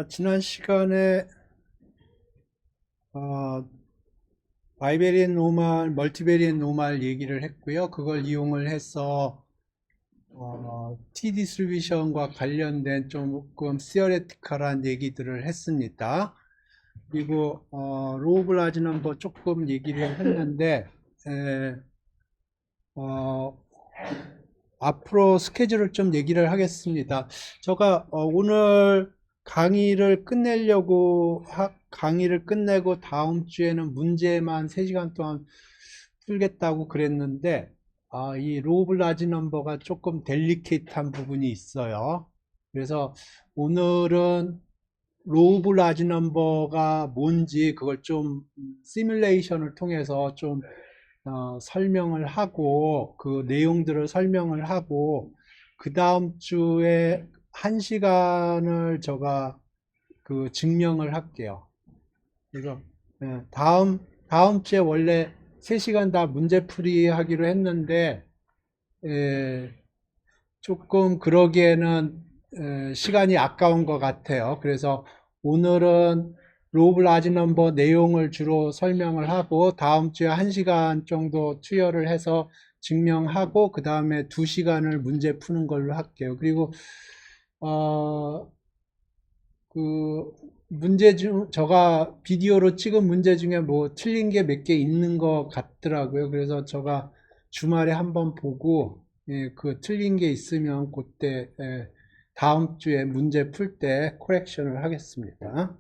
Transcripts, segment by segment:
지난 시간에 어, 바이베리안 노말, 멀티베리안 노말 얘기를 했고요. 그걸 이용을 해서 T 디스트리뷰션과 관련된 조금 시어레티컬한 얘기들을 했습니다. 그리고 로우 라지 넘버 조금 얘기를 했는데 어, 앞으로 스케줄을 좀 얘기를 하겠습니다. 제가 오늘 강의를 끝내고 다음 주에는 문제만 3시간 동안 풀겠다고 그랬는데 이 로우 라지 넘버가 조금 델리케이트한 부분이 있어요. 그래서 오늘은 로우 라지 넘버가 뭔지 그걸 좀 시뮬레이션을 통해서 좀 설명을 하고 그 내용들을 설명을 하고 그 다음 주에 1시간을 제가 그 증명을 할게요. 그래서 다음 주에 원래 3시간 다 문제풀이 하기로 했는데 조금 그러기에는 시간이 아까운 것 같아요. 그래서 오늘은 로우 라지 넘버 내용을 주로 설명을 하고 다음 주에 1시간 정도 투여를 해서 증명하고 그 다음에 2시간을 문제 푸는 걸로 할게요. 그리고 그 문제 제가 비디오로 찍은 문제 중에 뭐 틀린 게 몇 개 있는 것 같더라고요. 그래서 제가 주말에 한번 보고 그 틀린 게 있으면 그때 다음 주에 문제 풀 때 코렉션을 하겠습니다.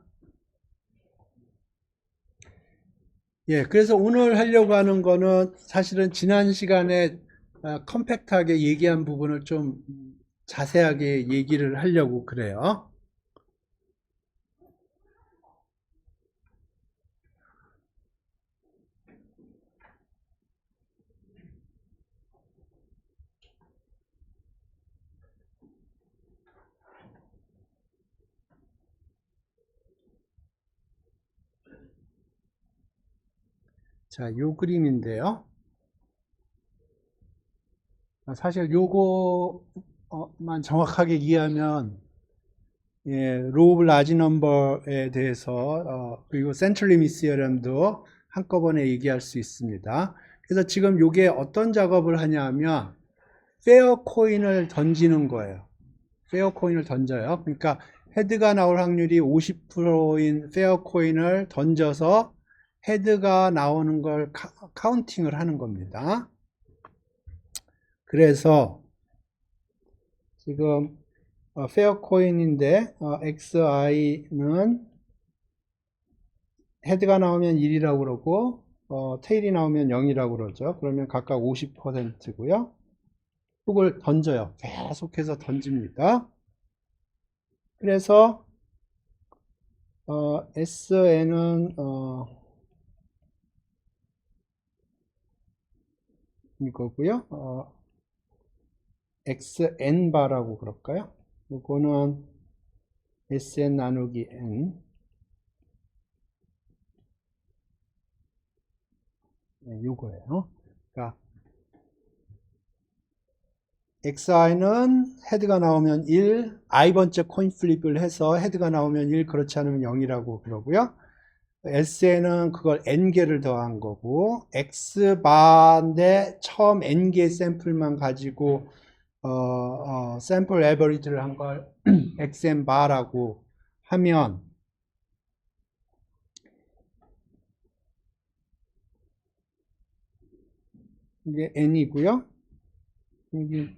그래서 오늘 하려고 하는 거는 사실은 지난 시간에 컴팩트하게 얘기한 부분을 좀 자세하게 얘기를 하려고 그래요. 자, 요 그림인데요. 사실 요거만 정확하게 이해하면 로우 라지 넘버에 대해서 그리고 센트럴 리밋 시어럼도 한꺼번에 얘기할 수 있습니다. 그래서 지금 요게 어떤 작업을 하냐면 페어 코인을 던지는 거예요. 페어 코인을 던져요. 그러니까 헤드가 나올 확률이 50%인 페어 코인을 던져서 헤드가 나오는 걸 카운팅을 하는 겁니다. 그래서 지금 페어 코인인데 XI는 헤드가 나오면 1이라고 그러고 테일이 나오면 0이라고 그러죠. 그러면 각각 50%고요. 이걸 던져요. 계속해서 던집니다. 그래서 SN은 이거고요. XN바라고 그럴까요? 이거는 SN 나누기 N. 이거예요. 그러니까 XI는 헤드가 나오면 1, I번째 코인 플립을 해서 헤드가 나오면 1, 그렇지 않으면 0이라고 그러고요. SN은 그걸 N개를 더한 거고, X바인데 처음 N개 샘플만 가지고 샘플 에버리지를 한 걸 XN바라고 하면 이게 N이고요. 여기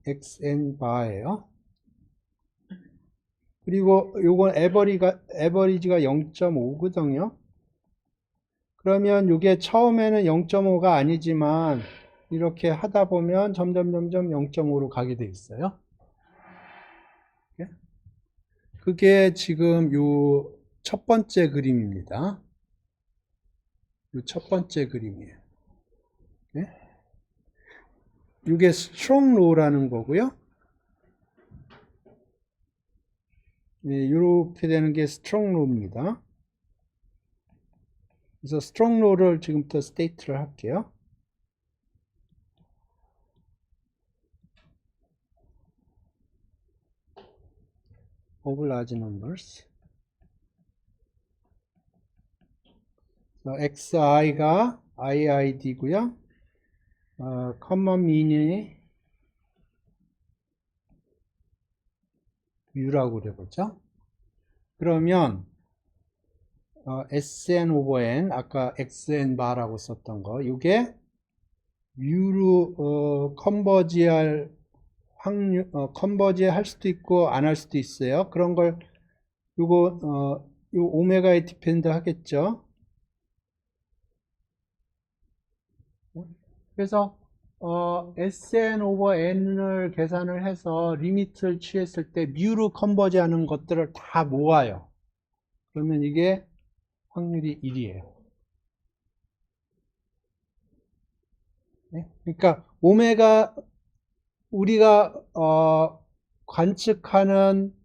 XN바예요. 그리고 요건 에버리지가 0.5거든요. 그러면 이게 처음에는 0.5가 아니지만 이렇게 하다 보면 점점 0.5로 가게 돼 있어요. 그게 지금 요 첫 번째 그림입니다. 요 첫 번째 그림이에요. 이게 스트롱 로우라는 거고요. 이렇게 되는 게 스트롱 로우입니다. 그래서 스트롱 로우를 지금부터 스테이트를 할게요. of large numbers. xi가 iid고요. common mean이 u라고 그려보죠. 그러면 sn over n, 아까 xn bar라고 썼던 거, 이게 u로 컨버지할 확률, 컨버지 할 수도 있고 안 할 수도 있어요. 그런 걸 요거 요 오메가에 디펜드 하겠죠. 그래서 Sn over n을 계산을 해서 리미트를 취했을 때 뮤로 컨버지 하는 것들을 다 모아요. 그러면 이게 확률이 1이에요. 네? 그러니까 오메가 우리가 관측하는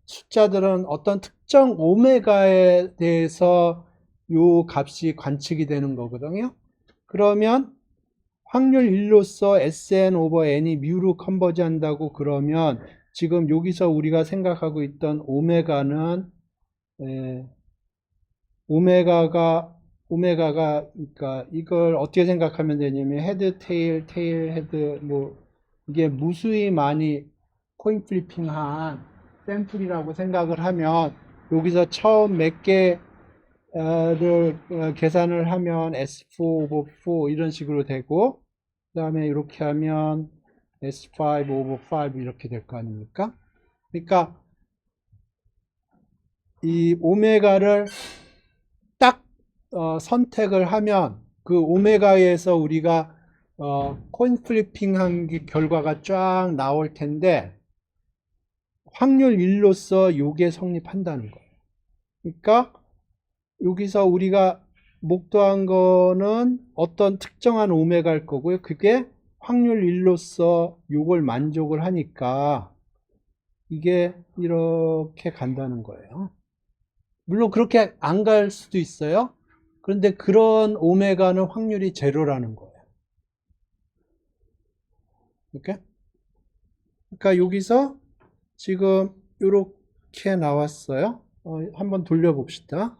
숫자들은 어떤 특정 오메가에 대해서 요 값이 관측이 되는 거거든요. 그러면 확률 1로서 Sn over n이 뮤로 컨버지 한다고 그러면 지금 여기서 우리가 생각하고 있던 오메가는 오메가가 그러니까 이걸 어떻게 생각하면 되냐면 헤드, 테일, 헤드 뭐 이게 무수히 많이 코인 플리핑한 샘플이라고 생각을 하면 여기서 처음 몇 개를 계산을 하면 S4 over 4 이런 식으로 되고 그 다음에 이렇게 하면 S5 over 5 이렇게 될 거 아닙니까? 그러니까 이 오메가를 딱 선택을 하면 그 오메가에서 우리가 코인 플리핑한 결과가 쫙 나올 텐데 확률 1로서 요게 성립한다는 거예요. 그러니까 여기서 우리가 목도한 거는 어떤 특정한 오메가일 거고요. 그게 확률 1로서 요걸 만족을 하니까 이게 이렇게 간다는 거예요. 물론 그렇게 안 갈 수도 있어요. 그런데 그런 오메가는 확률이 제로라는 거예요. 이렇게? 그러니까 여기서 지금 이렇게 나왔어요. 한번 돌려봅시다.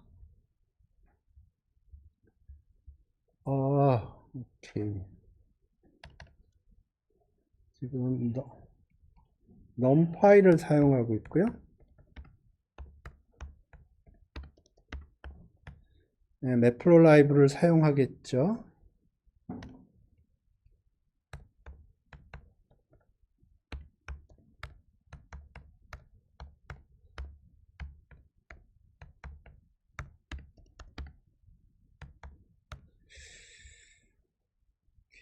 오케이. 지금 numpy를 사용하고 있고요. 네, 매프로라이브를 사용하겠죠.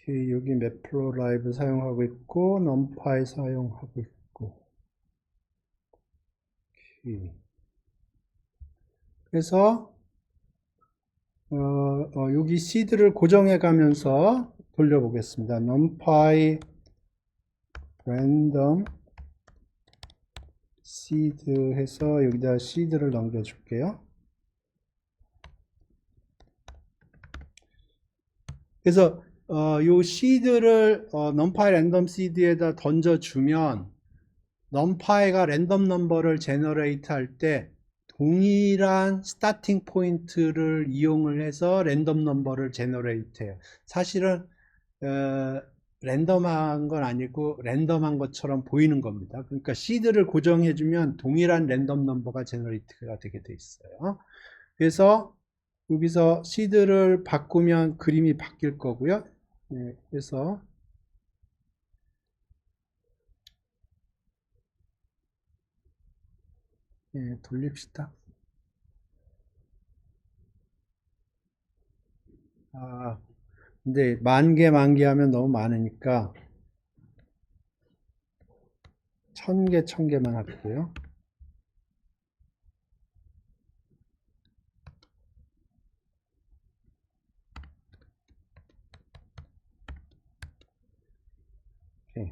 여기 매프로라이브 사용하고 있고 numpy 사용하고 있고. 그래서 여기 시드를 고정해 가면서 돌려보겠습니다. numpy random seed 해서 여기다 시드를 넘겨줄게요. 그래서 요 시드를 numpy 랜덤 시드에다 던져주면 numpy가 랜덤 넘버를 제너레이트 할 때 동일한 스타팅 포인트를 이용을 해서 랜덤 넘버를 제너레이트 해요. 사실은 랜덤한 건 아니고 랜덤한 것처럼 보이는 겁니다. 그러니까 시드를 고정해주면 동일한 랜덤 넘버가 제너레이트가 되게 돼 있어요. 그래서 여기서 시드를 바꾸면 그림이 바뀔 거고요. 그래서 돌립시다. 근데 만 개 하면 너무 많으니까 1000개만 할게요. 오케이.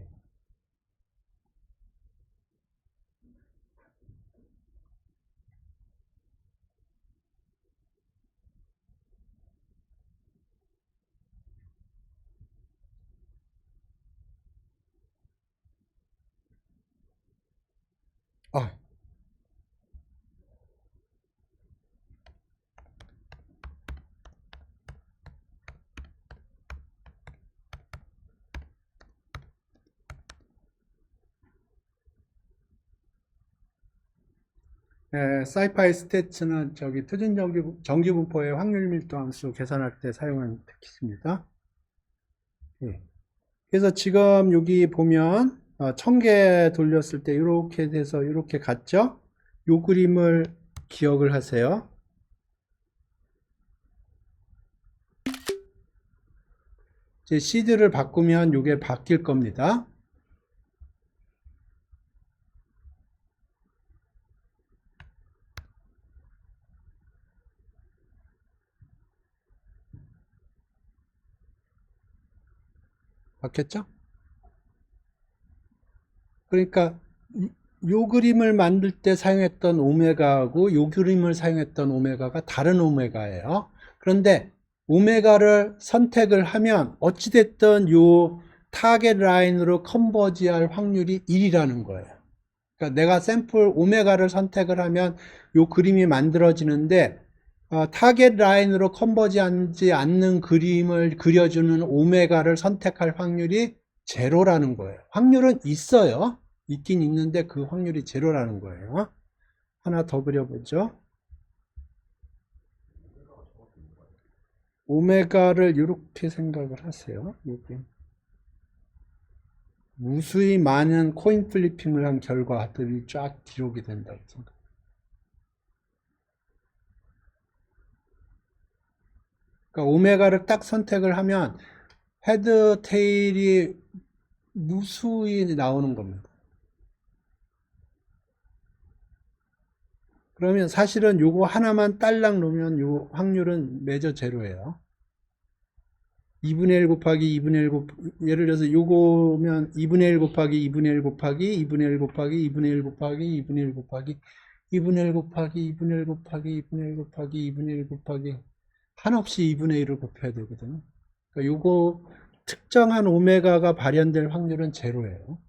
사이파이 스태츠는 저기 표준 정기분포의 확률 밀도 함수 계산할 때 사용한 테키스입니다. 예. 그래서 지금 여기 보면 1000개 돌렸을 때 이렇게 돼서 이렇게 갔죠? 요 그림을 기억을 하세요. 이제 시드를 바꾸면 이게 바뀔 겁니다. 바뀌었죠? 그러니까 요 그림을 만들 때 사용했던 오메가하고 요 그림을 사용했던 오메가가 다른 오메가예요. 그런데 오메가를 선택을 하면 어찌됐든 요 타겟 라인으로 컨버지할 확률이 1이라는 거예요. 그러니까 내가 샘플 오메가를 선택을 하면 요 그림이 만들어지는데 타겟 라인으로 컨버지하지 않는 그림을 그려주는 오메가를 선택할 확률이 제로라는 거예요. 확률은 있어요. 있긴 있는데 그 확률이 제로라는 거예요. 하나 더 그려보죠. 오메가를 이렇게 생각을 하세요. 여기. 무수히 많은 코인 플리핑을 한 결과들이 쫙 기록이 된다고 생각합니다. 그러니까 오메가를 딱 선택을 하면 헤드, 테일이 무수히 나오는 겁니다. 그러면 사실은 요거 하나만 딸랑 놓으면 요 확률은 매저 제로예요. 2분의 1 곱하기 2분의 1 예를 들어서 요거면 2분의 1 곱하기 2분의 1 곱하기 2분의 1 곱하기 2분의 1 곱하기 2분의 1 곱하기 2분의 1 곱하기 2분의 1 곱하기 2분의 1 곱하기 2분의 1 곱하기 한없이 2분의 1을 곱해야 되거든요. 그러니까 요거 특정한 오메가가 발현될 확률은 제로예요.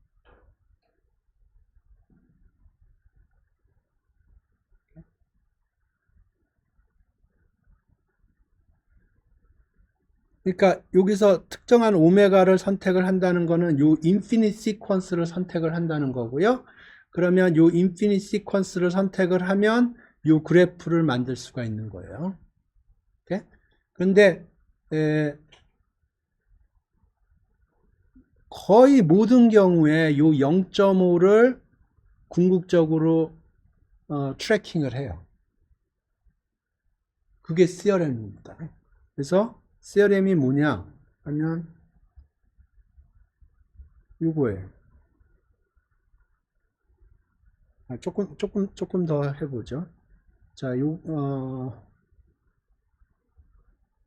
그러니까 여기서 특정한 오메가를 선택을 한다는 거는 요 인피니트 시퀀스를 선택을 한다는 거고요. 그러면 요 인피니트 시퀀스를 선택을 하면 요 그래프를 만들 수가 있는 거예요. 오케이? 그런데 거의 모든 경우에 요 0.5를 궁극적으로 트래킹을 해요. 그게 CRM입니다. 그래서 CRM이 뭐냐 하면 요거예요. 조금 더 해보죠. 자,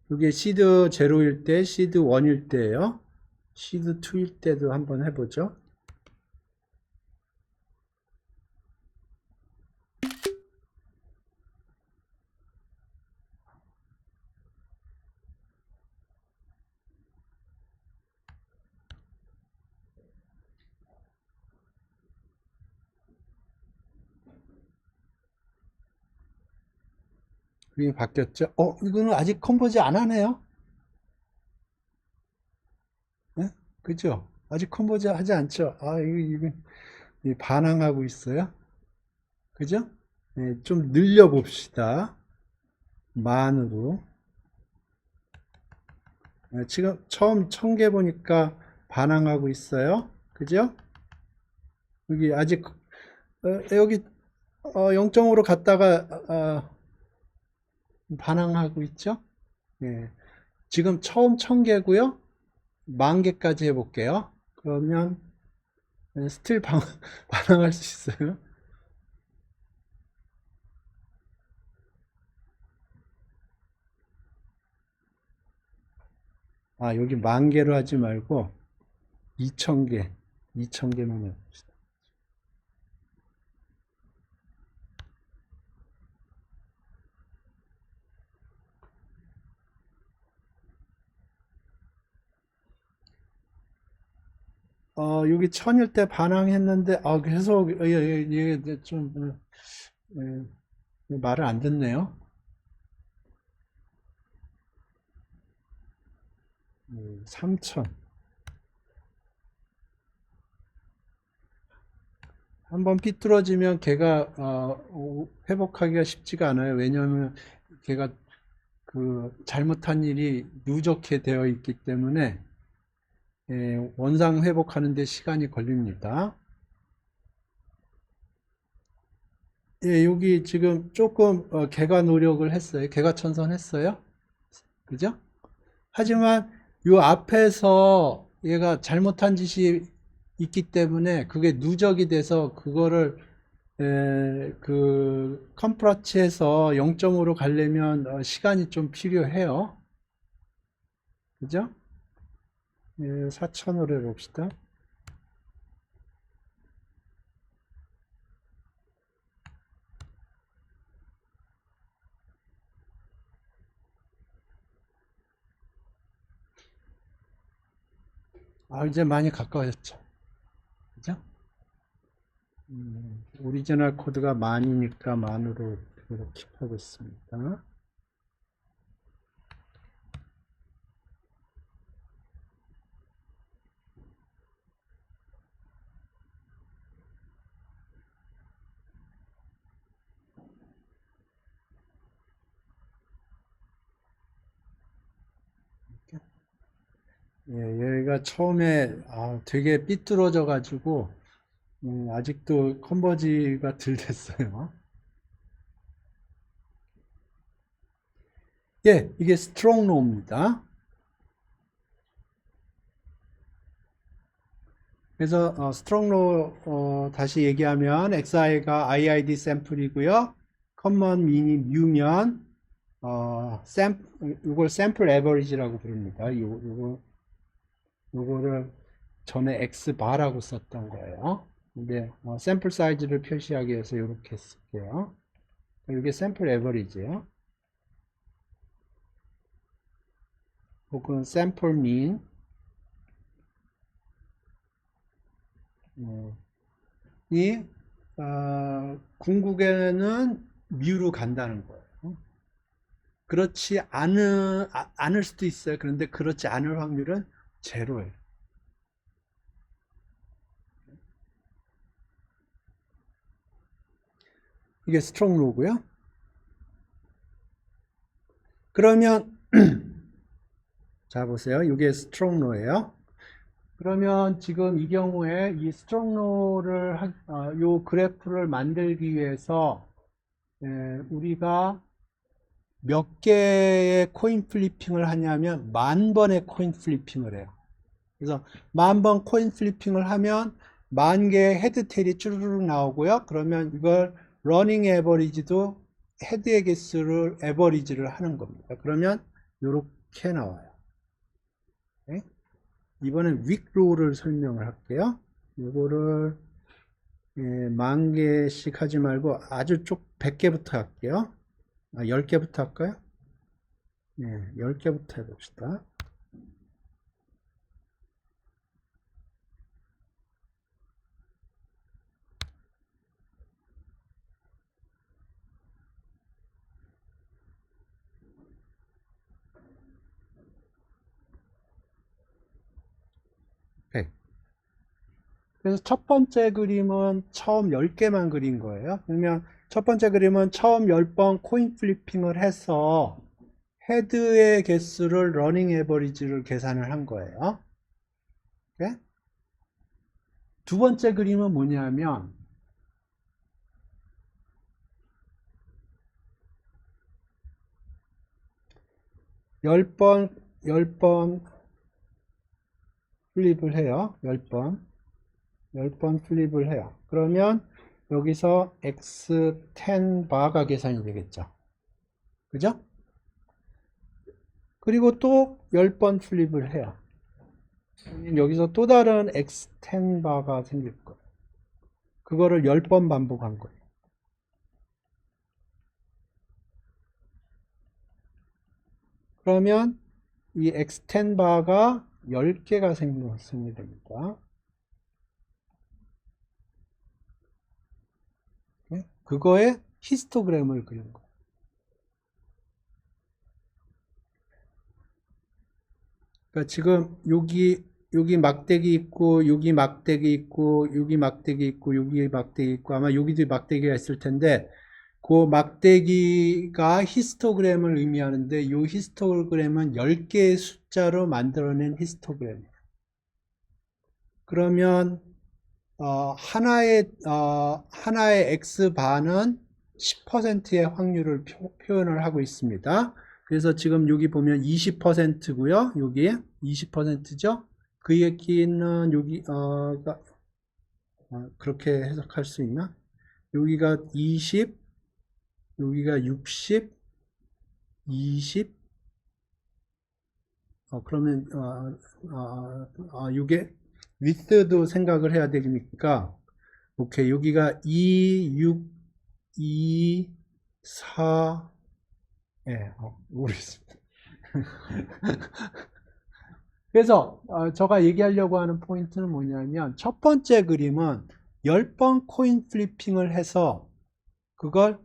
요게 시드 제로일 때, 시드 1일 때예요. 시드 2일 때도 한번 해보죠. 그림이 바뀌었죠? 이거는 아직 컨버지 안 하네요. 네? 그죠? 아직 컨버지 하지 않죠? 이거 반항하고 있어요. 그죠? 네, 좀 늘려봅시다. 만으로. 네, 지금 처음 1000개 보니까 반항하고 있어요. 그죠? 여기 아직, 여기 0.5로 갔다가 반항하고 있죠? 네. 지금 처음 1000개고요. 10,000개까지 해볼게요. 그러면 스틸 반항할 수 있어요. 여기 10,000개로 하지 말고 2,000개, 2,000개만 해봅시다. 여기 1000일 때 반항했는데, 계속, 좀, 말을 안 듣네요. 3000. 한번 삐뚤어지면 걔가 회복하기가 쉽지가 않아요. 왜냐하면 걔가 그 잘못한 일이 누적해 되어 있기 때문에 원상 회복하는 데 시간이 걸립니다. 예, 여기 지금 조금 걔가 노력을 했어요. 걔가 천선했어요. 그죠? 하지만 요 앞에서 얘가 잘못한 짓이 있기 때문에 그게 누적이 돼서 그거를 그 컴프라치에서 0점으로 가려면 시간이 좀 필요해요. 그죠? 4,000으로 해봅시다. 이제 많이 가까워졌죠. 그죠? 오리지널 코드가 만이니까 만으로 이렇게 하고 있습니다. 예, 여기가 처음에 되게 삐뚤어져 가지고 아직도 컨버지가 덜 됐어요. 예, 이게 스트롱로우입니다. 그래서 스트롱로우 다시 얘기하면 xi가 iid 샘플이고요. 커먼 미니 뮤면 이걸 샘플 에버리지라고 부릅니다. 요거를 전에 x 바라고 썼던 거예요. 근데 샘플 사이즈를 표시하기 위해서 이렇게 쓸게요. 이게 샘플 에버리지예요. 혹은 샘플 민 이 궁극에는 뮤로 간다는 거예요. 그렇지 않을 수도 있어요. 그런데 그렇지 않을 확률은 제로예요. 이게 스트롱 로고요. 그러면 자 보세요. 이게 스트롱 로예요. 그러면 지금 이 경우에 이 스트롱 로를 요 그래프를 만들기 위해서 우리가 몇 개의 코인 플리핑을 하냐면 10,000번의 코인 플리핑을 해요. 그래서 10,000번 코인 플리핑을 하면 10,000개의 헤드 테일이 쭈르륵 나오고요. 그러면 이걸 러닝 에버리지도 헤드의 개수를 에버리지를 하는 겁니다. 그러면 이렇게 나와요. 네? 이번엔 윅로우를 설명을 할게요. 이거를 10,000개씩 하지 말고 아주 쭉 100개부터 할게요. 10개부터 할까요? 네, 10개부터 해봅시다. 그래서 첫 번째 그림은 처음 10개만 그린 거예요. 그러면 첫 번째 그림은 처음 10번 코인 플리핑을 해서 헤드의 개수를 러닝 에버리지를 계산을 한 거예요. 네? 두 번째 그림은 뭐냐면 열 번 플립을 해요. 10번 플립을 해요. 그러면 여기서 x10 바가 계산이 되겠죠. 그죠? 그리고 또 10번 플립을 해요. 여기서 또 다른 x10 바가 생길 거예요. 그거를 10번 반복한 거예요. 그러면 이 x10 바가 10개가 생성이 됩니다. 그거에 히스토그램을 그린 거예요. 그러니까 지금 여기 여기 막대기 있고, 여기 막대기 있고, 여기 막대기 있고, 여기 막대기 있고, 아마 여기도 막대기가 있을 텐데, 그 막대기가 히스토그램을 의미하는데, 이 히스토그램은 10개의 숫자로 만들어낸 히스토그램이에요. 그러면, 하나의 X반은 10%의 확률을 표현을 하고 있습니다. 그래서 지금 여기 보면 20%고요. 여기 20%죠. 그 얘기는 여기 그렇게 해석할 수 있나? 여기가 20, 여기가 60, 20. 그러면 이게 width도 생각을 해야 되니까 오케이, 여기가 2, 6, 2, 4. 예, 모르겠습니다. 그래서 제가 얘기하려고 하는 포인트는 뭐냐면, 첫 번째 그림은 10번 코인 플리핑을 해서 그걸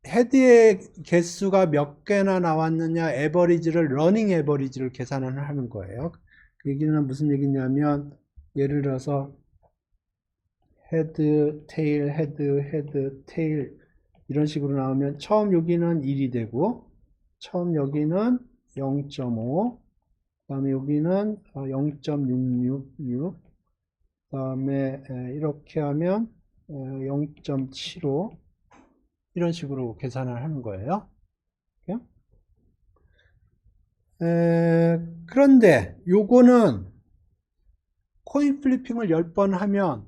헤드의 개수가 몇 개나 나왔느냐, 에버리지를, 러닝 에버리지를 계산을 하는 거예요. 그 얘기는 무슨 얘기냐면, 예를 들어서 헤드, 테일, 헤드, 헤드, 테일 이런 식으로 나오면 처음 여기는 1이 되고, 처음 여기는 0.5, 그 다음에 여기는 0.666, 그 다음에 이렇게 하면 0.75 이런 식으로 계산을 하는 거예요. 그런데 요거는 코인 플리핑을 10번 하면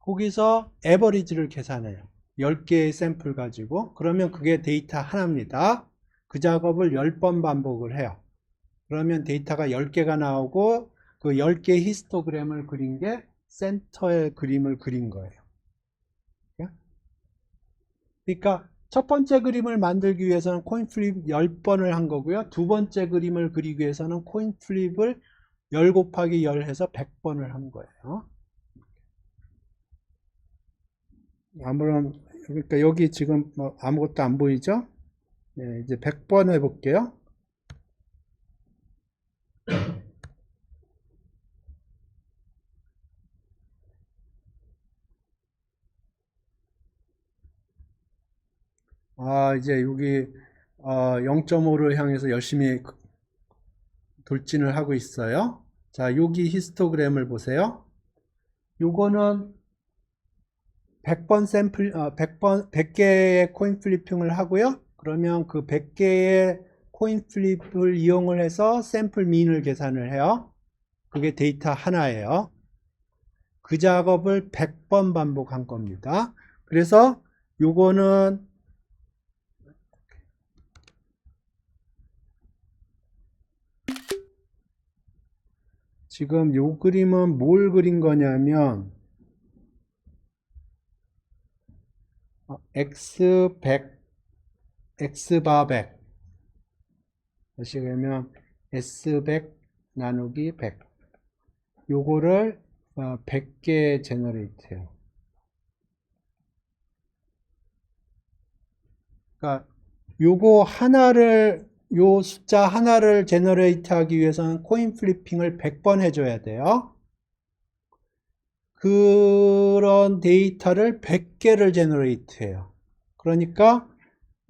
거기서 에버리지를 계산해요. 10개의 샘플 가지고. 그러면 그게 데이터 하나입니다. 그 작업을 10번 반복을 해요. 그러면 데이터가 10개가 나오고 그 10개의 히스토그램을 그린 게 센터의 그림을 그린 거예요. 그러니까 첫 번째 그림을 만들기 위해서는 코인 플립 10번을 한 거고요. 두 번째 그림을 그리기 위해서는 코인 플립을 10 곱하기 10 해서 100번을 한 거예요. 아무런, 그러니까 여기 지금 뭐 아무것도 안 보이죠? 네, 이제 100번 해볼게요. 이제 여기 0.5를 향해서 열심히 돌진을 하고 있어요. 자, 여기 히스토그램을 보세요. 요거는 100번 샘플, 100개의 코인 플리핑을 하고요. 그러면 그 100개의 코인 플립을 이용을 해서 샘플 민을 계산을 해요. 그게 데이터 하나예요. 그 작업을 100번 반복한 겁니다. 그래서 요거는 지금 요 그림은 뭘 그린 거냐면 X100, X바 100 다시 그러면 S100 나누기 100 요거를 100개 제너레이트 해요. 그러니까 요거 하나를, 요 숫자 하나를 제너레이트 하기 위해서는 코인 플리핑을 100번 해줘야 돼요. 그런 데이터를 100개를 제너레이트 해요. 그러니까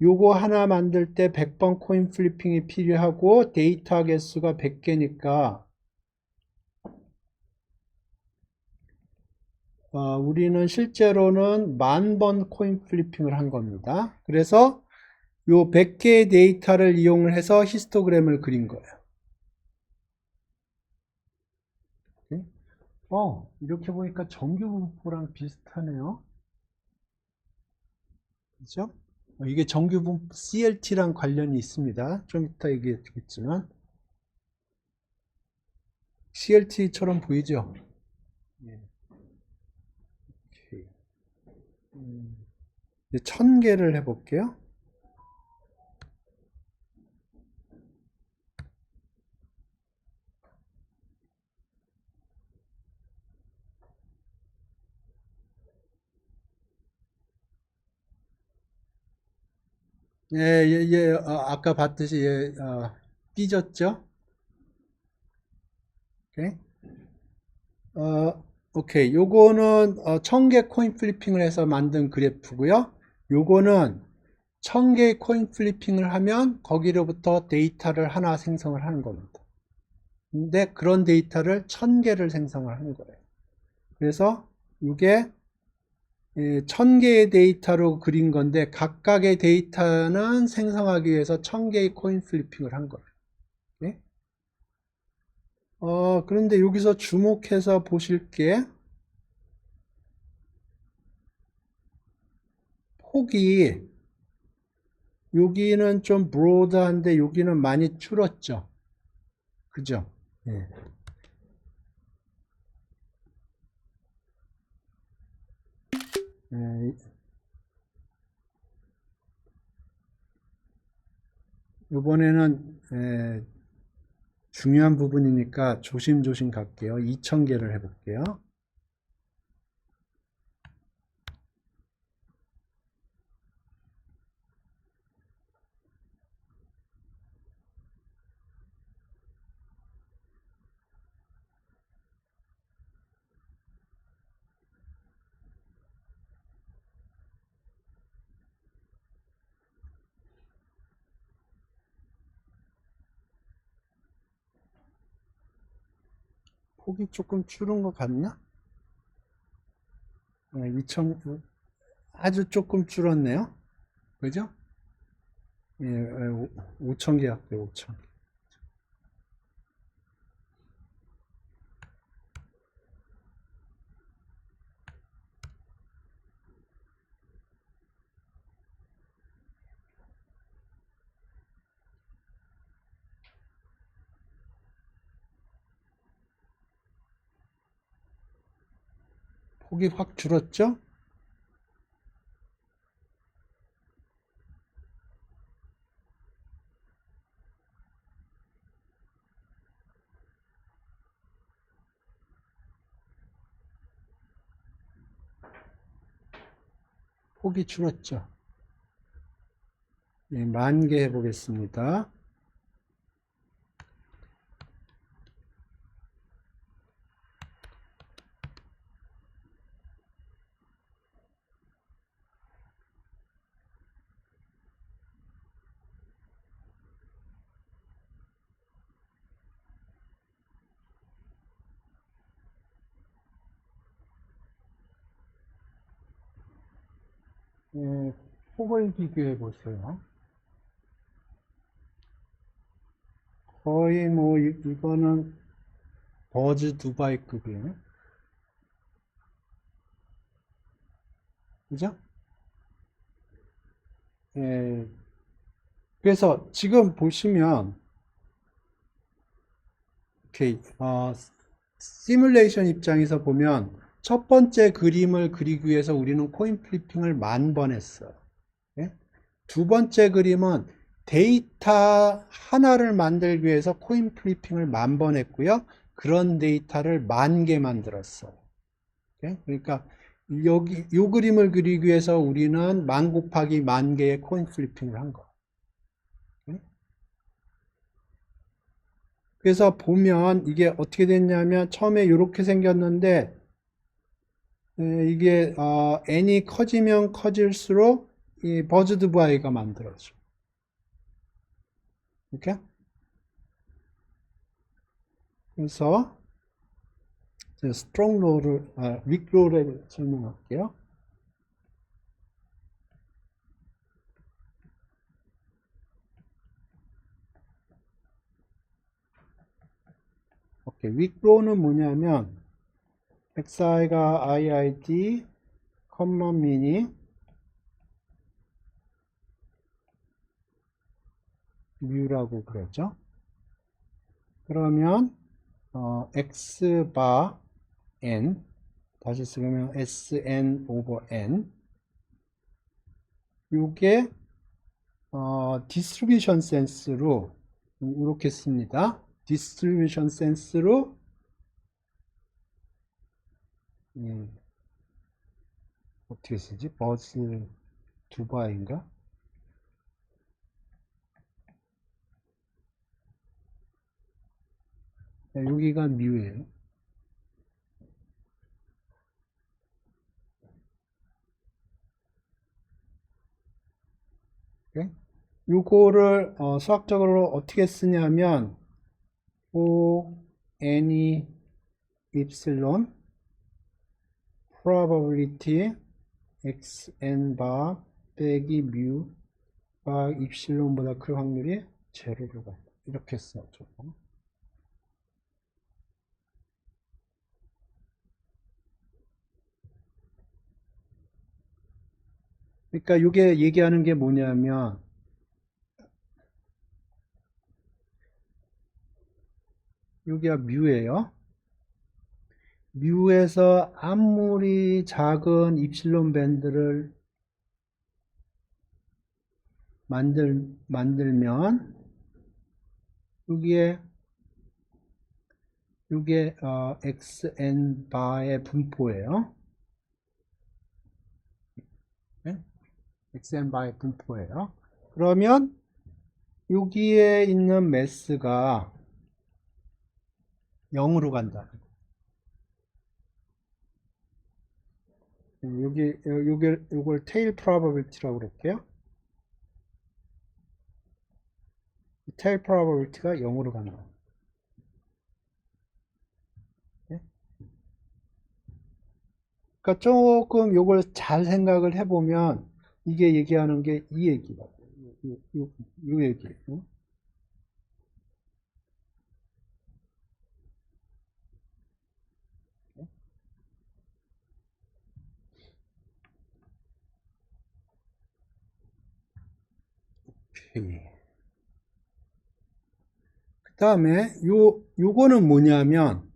요거 하나 만들 때 100번 코인 플리핑이 필요하고 데이터 개수가 100개니까 우리는 실제로는 10,000번 코인 플리핑을 한 겁니다. 그래서 요 100개의 데이터를 이용을 해서 히스토그램을 그린 거예요. 이렇게 보니까 정규분포랑 비슷하네요. 그죠? 이게 정규분포 CLT랑 관련이 있습니다. 좀 이따 얘기했겠지만 CLT처럼 보이죠? 예. 이제 1000개를 해볼게요. 예, 아까 봤듯이 삐졌죠? 오케이. 오케이. 요거는 1000개 코인 플리핑을 해서 만든 그래프고요. 요거는 1000개의 코인 플리핑을 하면 거기로부터 데이터를 하나 생성을 하는 겁니다. 근데 그런 데이터를 1000개를 생성을 하는 거예요. 그래서 이게 1000개의 데이터로 그린 건데 각각의 데이터는 생성하기 위해서 1000개의 코인 플리핑을 한 거예요. 네? 그런데 여기서 주목해서 보실 게 폭이 여기는 좀 브로드한데 여기는 많이 줄었죠. 그죠? 예. 이번에는 중요한 부분이니까 조심조심 갈게요. 2000개를 해볼게요. 폭이 조금 줄은 것 같나? 2000, 아주 조금 줄었네요. 그죠? 예, 5000개 할게요, 5000. 폭이 확 줄었죠? 폭이 줄었죠? 예, 10,000개 해보겠습니다. 예, 폭을 비교해 보세요. 거의 뭐, 이거는 버즈 두바이급이에요. 그죠? 예, 그래서 지금 보시면, 오케이, 시뮬레이션 입장에서 보면, 첫 번째 그림을 그리기 위해서 우리는 코인 플리핑을 10,000번 했어요. 예? 두 번째 그림은 데이터 하나를 만들기 위해서 코인 플리핑을 10,000번 했고요. 그런 데이터를 10,000개 만들었어요. 예? 그러니까 여기 이 그림을 그리기 위해서 우리는 10,000 곱하기 10,000개의 코인 플리핑을 한 거. 예? 그래서 보면 이게 어떻게 됐냐면 처음에 이렇게 생겼는데 이게 n이 커지면 커질수록 이 버즈드 바이가 만들어져. 이렇게. 그래서 스트롱 로를, 윅 로를 설명할게요. 오케이. 윅 로는 뭐냐면, xi가 iid, 컴마 미니, 뮤라고 그러죠. 그러면, x 바 n, 다시 쓰면 sn 오버 n, 요게, 디스트리뷰션 센스로, 이렇게 씁니다. 디스트리뷰션 센스로, 어떻게 쓰지? 버즈 두바인가? 여기가 뮤예요. 네? 요거를 수학적으로 어떻게 쓰냐면 O any epsilon probability xn 바 빼기 뮤가 입실론보다 클 확률이 제로로 간다. 이렇게 써. 그러니까 이게 얘기하는 게 뭐냐면 여기가 뮤예요. 뮤에서 아무리 작은 입실론 밴드를 만들면 여기에 이게 xn 바의 분포예요. 네? xn 바의 분포예요. 그러면 여기에 있는 매스가 0으로 간다. 요걸 테일 프로바빌티라고 그럴게요. 테일 프로바빌티가 0으로 간다. 네? 그러니까 조금 요걸 잘 생각을 해보면 이게 얘기하는 게 이 얘기다. 요 얘기예요. 그 다음에 요거는 뭐냐면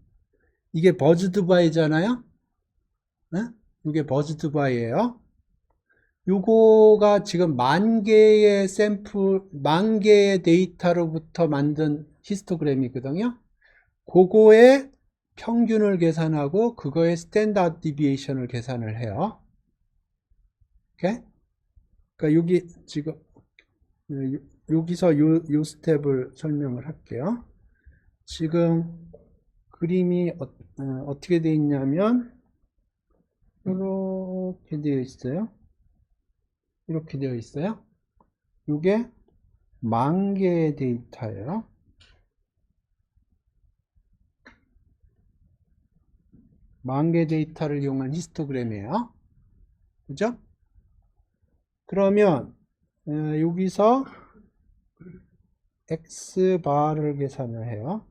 이게 버즈드바이잖아요. 네? 이게 버즈드바이예요. 요거가 지금 만 개의 만 개의 데이터로부터 만든 히스토그램이거든요. 그거의 평균을 계산하고 그거의 스탠다드 디비에이션을 계산을 해요. 오케이? 그러니까 여기 지금 여기서 요 스텝을 설명을 할게요. 지금 그림이 어떻게 되어 있냐면 이렇게 되어 있어요. 이렇게 되어 있어요. 이게 만 개의 데이터예요. 만 개 데이터를 이용한 히스토그램이에요. 그죠? 그러면 여기서 X바를 계산을 해요.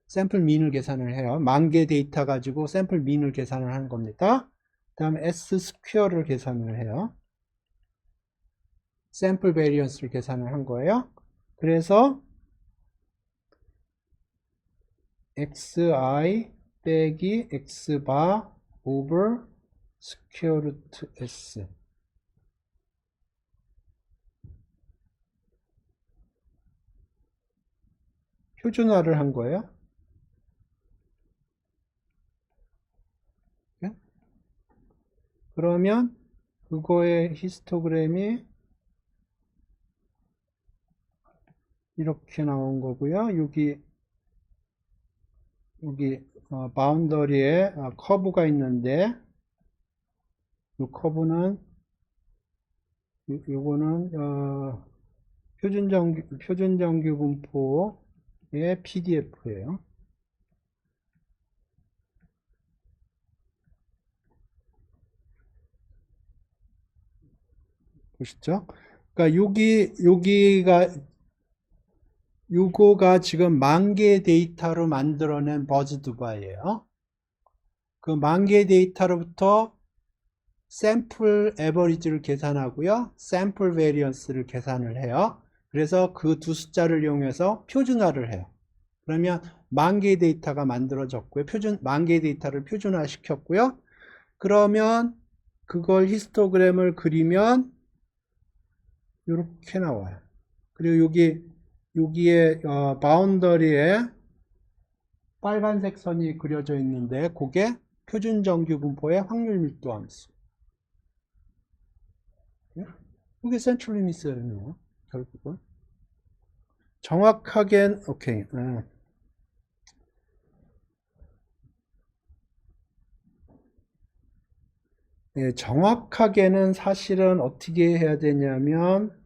샘플 민을 계산을 해요. 만 개 데이터 가지고 샘플 민을 계산을 하는 겁니다. 그 다음에 S 스퀘어를 계산을 해요. 샘플 베리언스를 계산을 한 거예요. 그래서 xi 빼기 x바 over 스퀘어 루트 s 표준화를 한 거예요. 그러면 그거의 히스토그램이 이렇게 나온 거고요. 여기 바운더리에 커브가 있는데 이 커브는 요거는 표준정규 분포의 PDF예요. 보시죠? 그러니까 요거가 지금 만 개의 데이터로 만들어낸 버즈드바예요. 그 만 개의 데이터로부터 샘플 에버리지를 계산하고요. 샘플 베리언스를 계산을 해요. 그래서 그 두 숫자를 이용해서 표준화를 해요. 그러면 만 개의 데이터가 만들어졌고요. 만 개의 데이터를 표준화 시켰고요. 그러면 그걸 히스토그램을 그리면 이렇게 나와요. 그리고 여기에 바운더리에 빨간색 선이 그려져 있는데 그게 표준정규 분포의 확률 밀도 함수. 이게 센트럴 리미스예요, 결국은. 정확하게, 오케이. 예, 정확하게는 사실은 어떻게 해야 되냐면,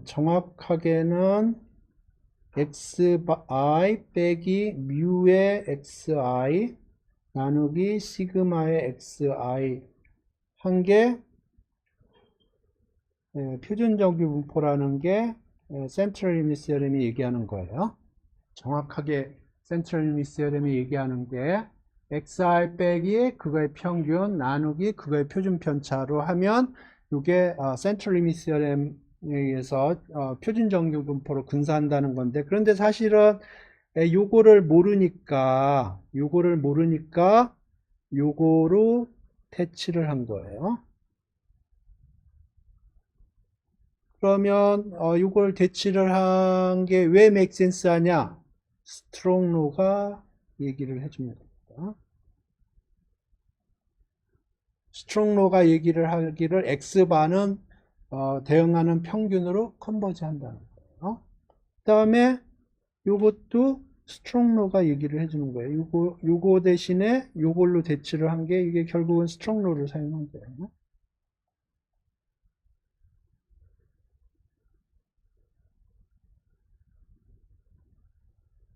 정확하게는 xi 빼기 뮤의 xi 나누기 시그마의 xi 한 게 표준정규 분포라는 게 센트럴 리미트 시어럼이 얘기하는 거예요. 정확하게 센트럴 리미트 시어럼이 얘기하는 게 xi 빼기 그거의 평균 나누기 그거의 표준 편차로 하면 이게 센트럴 리미트 시어럼에 의해서 표준정규 분포로 근사한다는 건데, 그런데 사실은 요거를 모르니까 요거로 대치를 한 거예요. 그러면 이걸 대치를 한 게 왜 make sense 하냐? 스트롱로가 얘기를 해줍니다. 스트롱로가 얘기를 하기를 x바는 대응하는 평균으로 컨버지 한다는 거예요. 그 다음에 요것도 스트롱로가 얘기를 해주는 거예요. 요거 대신에 요걸로 대치를 한 게 이게 결국은 스트롱로를 사용한 거예요.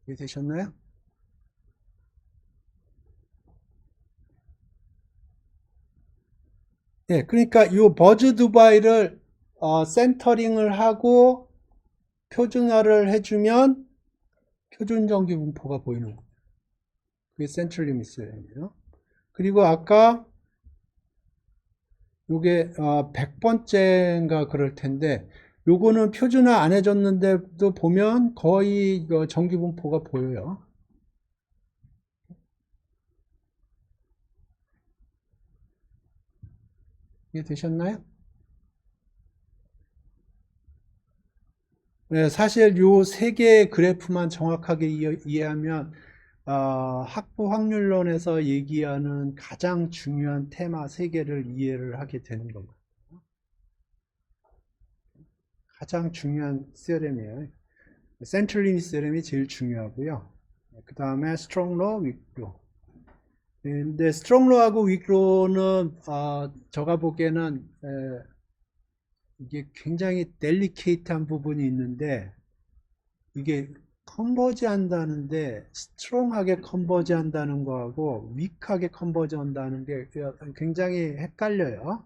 이해되셨나요? 네, 그러니까 이 버즈 두바이를 센터링을 하고 표준화를 해주면 표준정규 분포가 보이는 거예요. 그게 센트럴 리미스예요. 그리고 아까 요게 100번째인가 그럴 텐데 요거는 표준화 안 해줬는데도 보면 거의 정규 분포가 보여요. 이해 되셨나요? 네, 사실 요 세 개의 그래프만 정확하게 이해하면 학부 확률론에서 얘기하는 가장 중요한 테마 세 개를 이해를 하게 되는 겁니다. 가장 중요한 시어렘이에요. 센트럴 리미트 시어렘이 제일 중요하고요. 그 다음에 스트롱로, 윅로. 근데 스트롱로하고 윅로는 제가 보기에는 이게 굉장히 델리케이트한 부분이 있는데, 이게 컨버지 한다는데 스트롱하게 컨버지 한다는 거하고 위크하게 컨버지 한다는 게 굉장히 헷갈려요.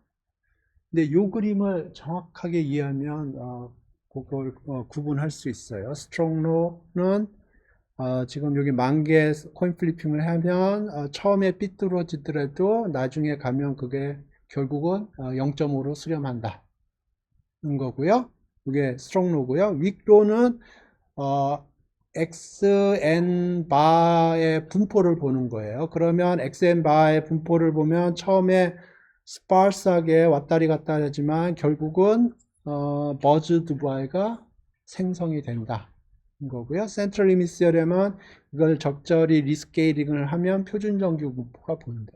근데 이 그림을 정확하게 이해하면 그걸 구분할 수 있어요. 스트롱로는 지금 여기 10,000개 코인 플리핑을 하면 처음에 삐뚤어지더라도 나중에 가면 그게 결국은 0.5로 수렴한다는 거고요. 그게 스트롱로고요. 윅로는 xn 바의 분포를 보는 거예요. 그러면 xn 바의 분포를 보면 처음에 스파르스하게 왔다리 갔다 하지만 결국은 버즈 두바이가 생성이 된다 거고요. 센트럴 리미트 시어렘은 이걸 적절히 리스케일링을 하면 표준 정규 분포가 보인다.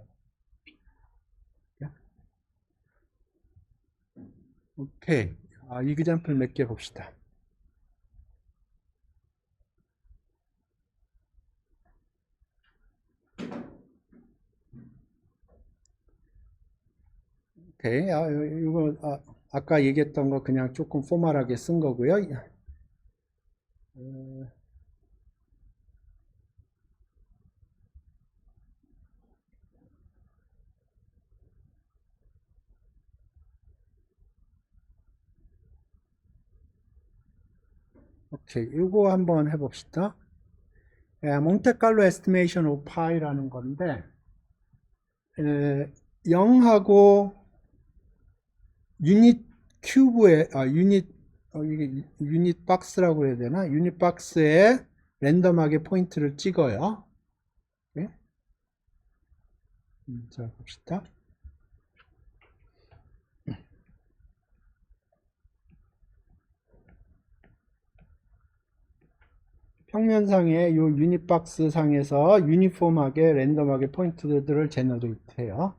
오케이. 이그젬플 몇 개 봅시다. 오케이. 이거 아까 얘기했던 거 그냥 조금 포멀하게 쓴 거고요. 오케이. 이거 한번 해봅시다. 몬테칼로 에스티메이션 오브 파이라는 건데 0하고 유닛 큐브에 이게 유닛 박스라고 해야 되나? 유닛 박스에 랜덤하게 포인트를 찍어요. 네? 자 봅시다. 평면상의 이 유닛 박스 상에서 유니폼하게 랜덤하게 포인트들을 제너레이트 해요.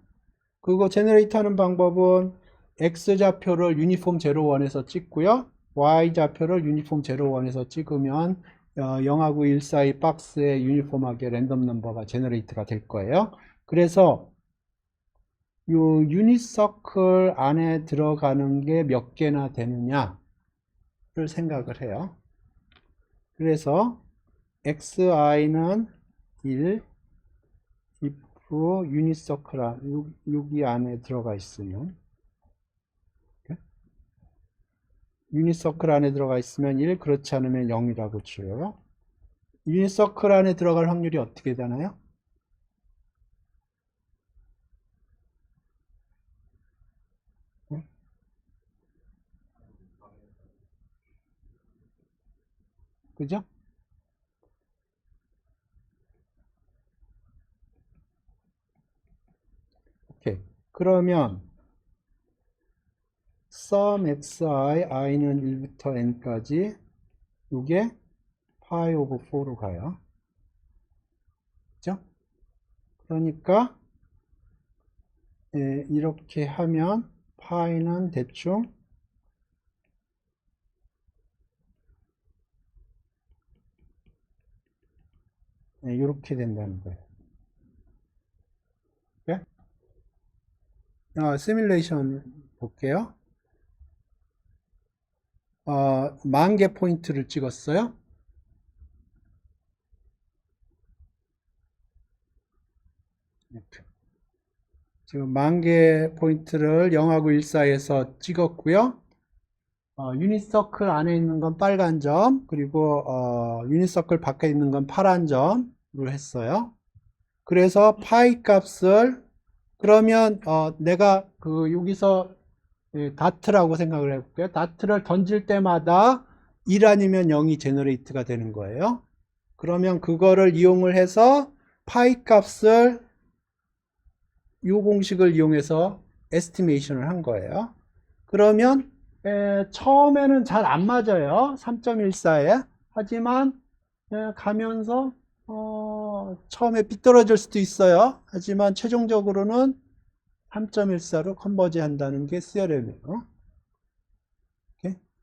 그거 제너레이트 하는 방법은 X좌표를 유니폼 01에서 찍고요. y좌표를 유니폼 01에서 찍으면 0하고 1 사이 박스에 유니폼하게 랜덤 넘버가 제너레이트가 될 거예요. 그래서 요 유닛 서클 안에 들어가는 게 몇 개나 되느냐를 생각을 해요. 그래서 xi는 1 if 유닛 서클 여기 안에 들어가 있으면 유닛 서클 안에 들어가 있으면 1, 그렇지 않으면 0이라고 줘요. 유닛 서클 안에 들어갈 확률이 어떻게 되나요? 그죠? 오케이. 그러면 sum xi, i는 1부터 n까지 이게 pi over 4로 가요. 그죠? 그러니까 이렇게 하면 파이는 대충 이렇게 된다는 거예요. 네? 시뮬레이션 볼게요. 10,000개 포인트를 찍었어요. 지금 10,000개 포인트를 0하고 1 사이에서 찍었고요. 유닛 서클 안에 있는 건 빨간 점, 그리고 유닛 서클 밖에 있는 건 파란 점으로 했어요. 그래서 파이 값을 그러면 내가 여기서 다트라고 생각을 해볼게요. 다트를 던질 때마다 1 아니면 0이 제너레이트가 되는 거예요. 그러면 그거를 이용을 해서 파이 값을 이 공식을 이용해서 에스티메이션을 한 거예요. 그러면 처음에는 잘 안 맞아요. 3.14에. 하지만 가면서 처음에 삐뚤어질 수도 있어요. 하지만 최종적으로는 3.14로 컨버지 한다는 게 시어렘이에요.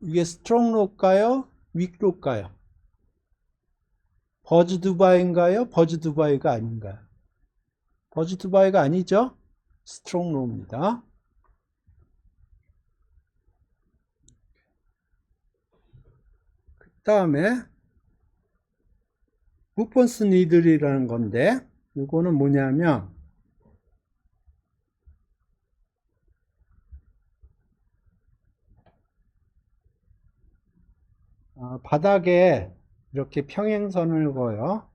이게 스트롱 로일까요? 윅 로일까요? 버즈 두바이인가요? 버즈 두바이가 아닌가요? 버즈 두바이가 아니죠? 스트롱 로입니다. 그 다음에 루폰스 니들이라는 건데 이거는 뭐냐면 바닥에 이렇게 평행선을 그어요.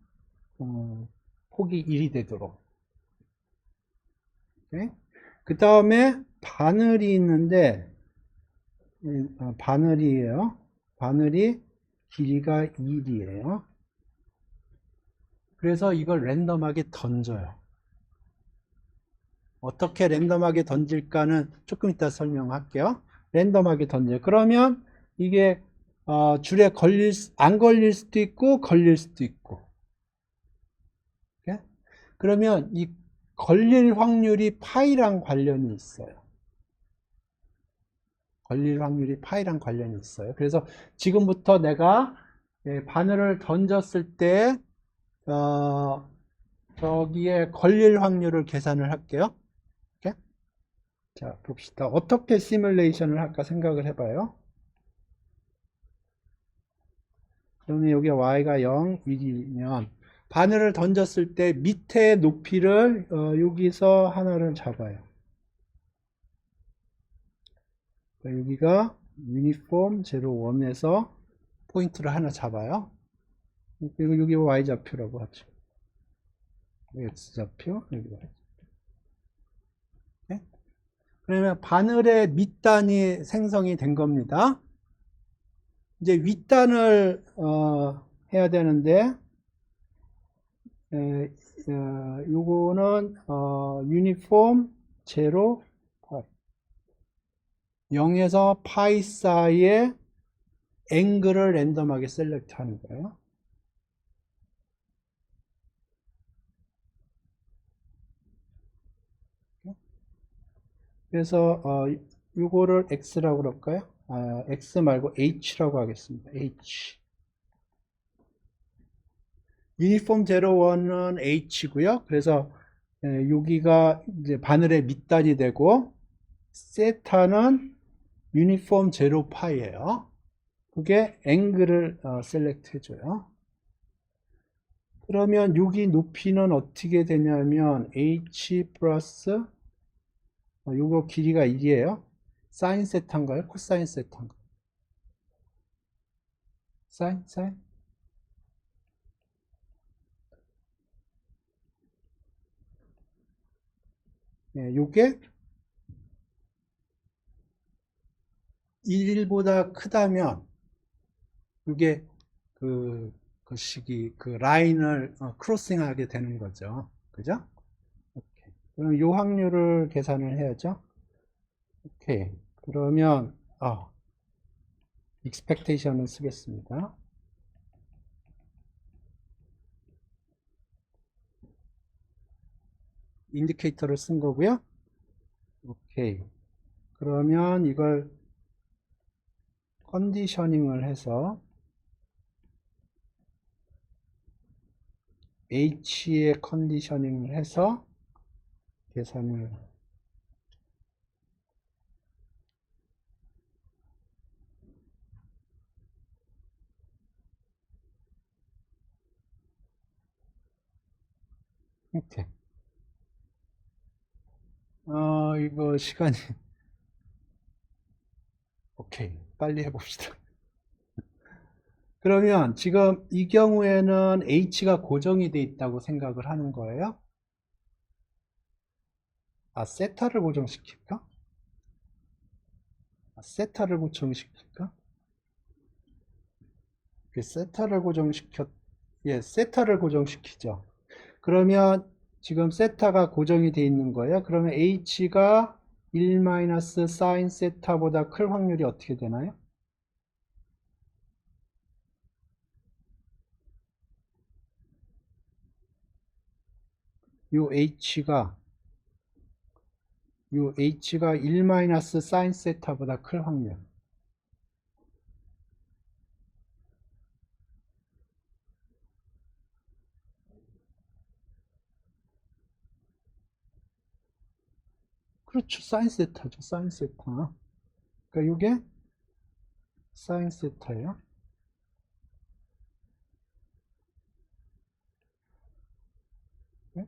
폭이 1이 되도록. 그 다음에 바늘이 있는데 바늘이에요. 바늘이 길이가 1이에요. 그래서 이걸 랜덤하게 던져요. 어떻게 랜덤하게 던질까는 조금 이따 설명할게요. 랜덤하게 던져요. 그러면 이게 줄에 안 걸릴 수도 있고 걸릴 수도 있고. 그러면 이 걸릴 확률이 파이랑 관련이 있어요. 걸릴 확률이 파이랑 관련이 있어요. 그래서 지금부터 내가 바늘을 던졌을 때 저기에 걸릴 확률을 계산을 할게요. 이렇게. 자, 봅시다. 어떻게 시뮬레이션을 할까 생각을 해봐요. 그러면 여기 y가 0, 1이면 바늘을 던졌을 때 밑에 높이를 여기서 하나를 잡아요. 여기가 유니폼 01에서 포인트를 하나 잡아요. 그리고 여기 y좌표라고 하죠. x좌표, 여기가. 네? 그러면 바늘의 밑단이 생성이 된 겁니다. 이제 윗단을 해야 되는데 요거는 유니폼 0 0에서 파이 사이에 앵글을 랜덤하게 셀렉트 하는 거예요. 그래서 요거를 x라고 그럴까요? X 말고 H라고 하겠습니다. H. 유니폼 01은 H고요. 그래서 여기가 이제 바늘의 밑단이 되고 세타는 유니폼 0파이예요. 그게 앵글을 셀렉트 해줘요. 그러면 여기 높이는 어떻게 되냐면 H 플러스 요거 길이가 1이에요. 사인 세타인가요? 코사인 세타인가요? 사인? 예, 요게 1보다 크다면 이게 그 식이 그 라인을 크로싱하게 되는 거죠. 그죠? 오케이. 그럼 요 확률을 계산을 해야죠. 오케이. 그러면 expectation을 쓰겠습니다. 인디케이터를 쓴 거고요. 오케이. 그러면 이걸 컨디셔닝을 해서 H의 컨디셔닝을 해서 계산을 이렇게 이거 시간이 오케이 빨리 해봅시다. 그러면 지금 이 경우에는 H가 고정이 돼 있다고 생각을 하는 거예요. 세타를 고정시킬까? 세타를 고정시킬까? 세타를 세타를 고정시키죠. 그러면 지금 세타가 고정이 돼 있는 거예요. 그러면 H가 1 사인 세타보다 클 확률이 어떻게 되나요? 요 H가 1 사인 세타보다 클 확률. 그렇죠. 사인 세타죠. 사인 세타. 그러니까 이게 사인 세타예요. 네?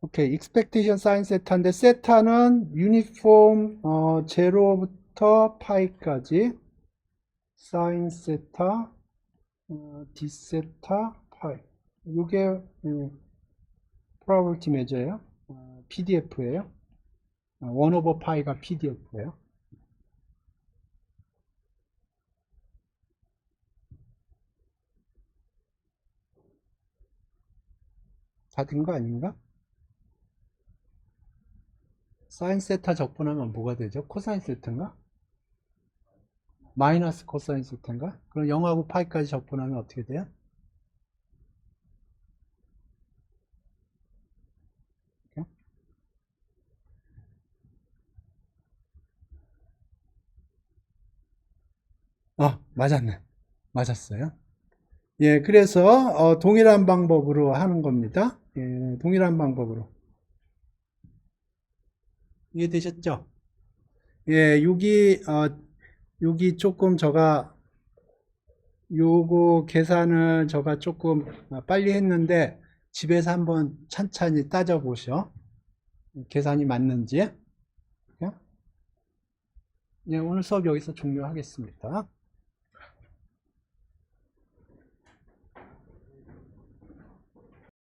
오케이. expectation 사인 세타인데 세타는 유니폼 0부터 파이까지 사인 세타 d 세타 파이. 이게 probability measure예요. PDF예요. 1 over 파이가 PDF예요. 다 된 거 아닌가? 사인 세타 적분하면 뭐가 되죠? 코사인 세타인가? 마이너스 코사인 세타인가? 그럼 0하고 파이까지 적분하면 어떻게 돼요? 맞았네. 맞았어요. 예, 그래서 동일한 방법으로 하는 겁니다. 예, 동일한 방법으로. 이해되셨죠? 예, 여기 조금 요거 계산을 제가 조금 빨리 했는데 집에서 한번 찬찬히 따져보셔. 계산이 맞는지. 예, 오늘 수업 여기서 종료하겠습니다.